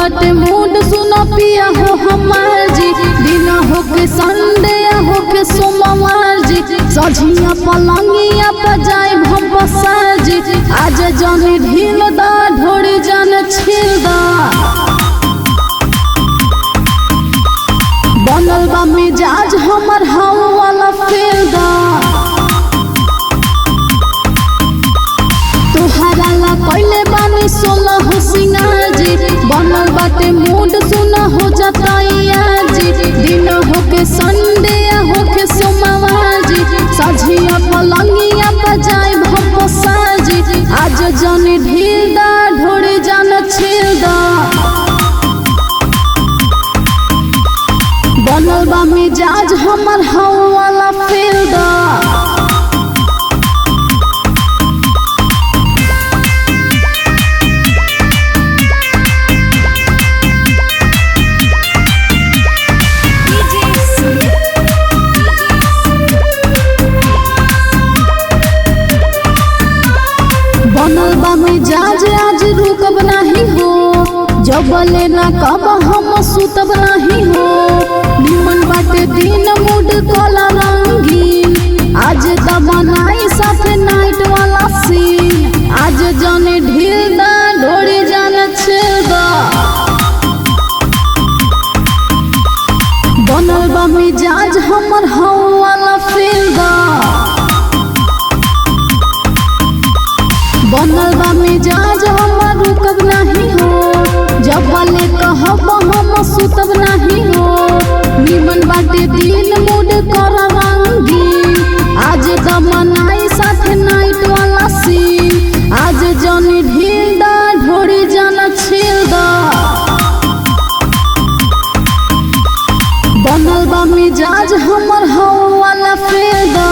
बाटे मूड सुनो पिया हो हमार जी, दिन हो के संडे हो के सोमवार जी, सझिया पलंगिया पर जाए हम बसार जी, आज जाने ढील दा ढोड़ी जान छील दा, बनल बा मिजाज हमर हवा वाला फेल दा, तुहरा ला पहले बानी 16 हो सिंगार जी, बनल बाटे मूड सुना हो जाता जी, दिन हो के संडे हो के सोमवार जी, सझिया पलंगिया पर जाए हम बसार जी, आज जाने ढील दा ढोड़ी जान छील दा, बनल बा मिजाज हमर हवा वाला फेल दा। बनल बा मिजाज आज रुकब नहीं हो, जबले ना कब हम सुतब नहीं हो, निमन बाटे दिन मूड काला रंगीन, आज दबनाई साथे नाइट वाला सीन, आज जाने ढील दा ढोड़ी जान छील दा, बनल बा मिजाज हमर हवा वाला फेल दा, बनल बा मिजाज हमर रुकब नहीं हो, जबले कहब हम सुतब नहीं हो, निमन बाटे दिन मूड कर रंगीन, आज दमनाई साथे नाइट वाला सीन, आज जानी ढील दा ढोड़ी जान छील दा, बनल बा मिजाज हमर हवा वाला फेल दा।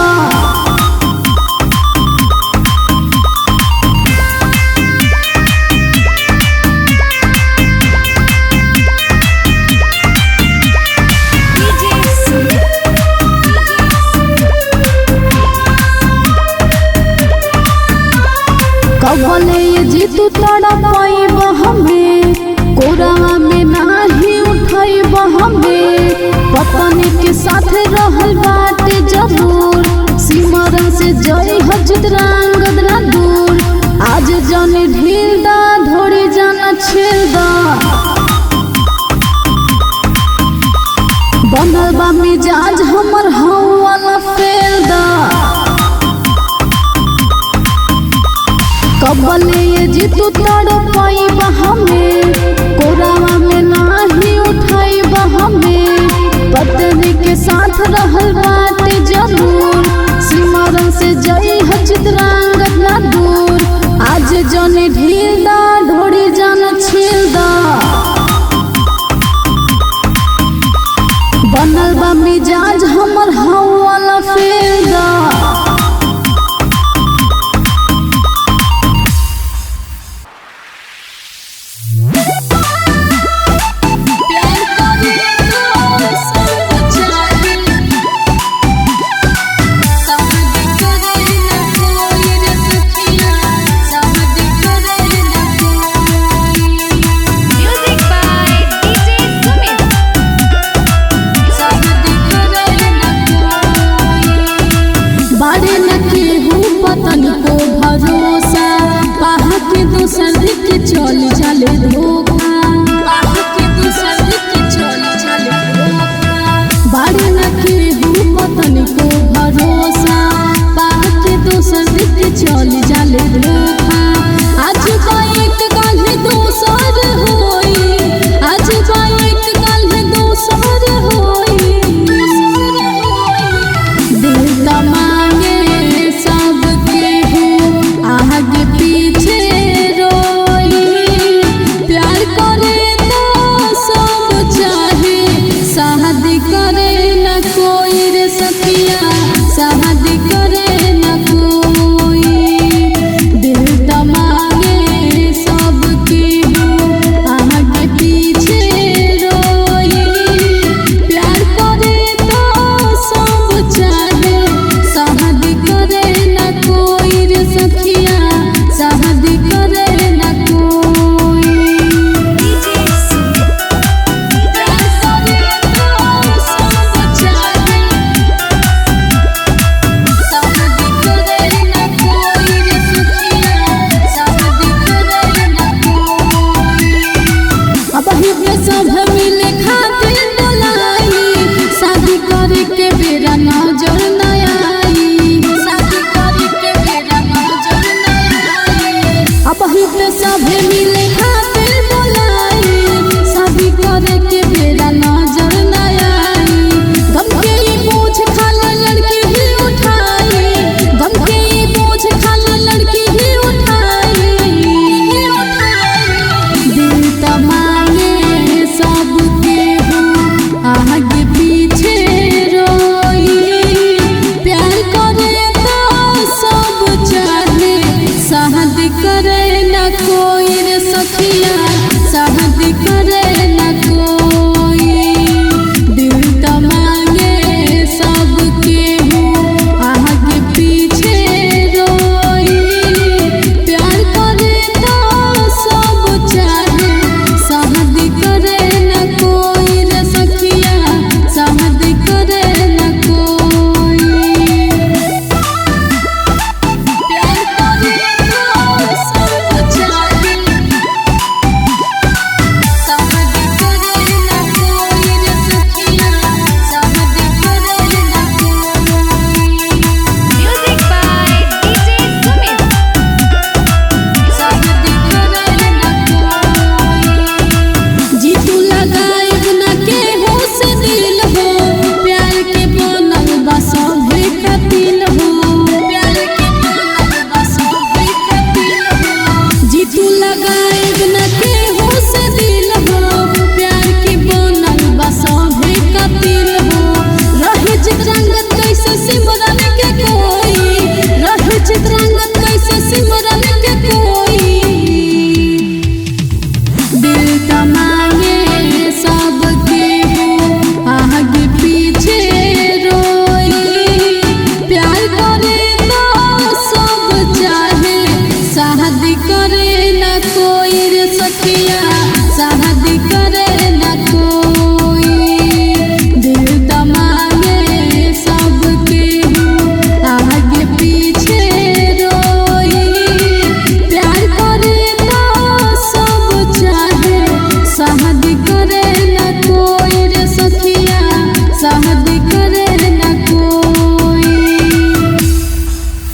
कबले ये जीतू तड़ा पाइब हमें, कोरावा में नाही उठाइब हमें, पत्नी के साथ रहल बाटे जरूर, सिमरन से जई हजत रंगदरा दूर, आज जाने ढील दा ढोड़ी जान छील दा, बनल बा मिजाज हमर हवा वाला फेल दा, कबले ये जीतू तड़ पाइब हमें, कोरावा में नाही उठाइब हमें, पत्नी के साथ रहल बाटे जरूर, सिमरन से जई हजत रंगत ना दूर, आज जाने ढील दा ढोड़ी जान छील दा, बनल बा मिजाज हमर हवा वाला फेल दा। आगे पीछे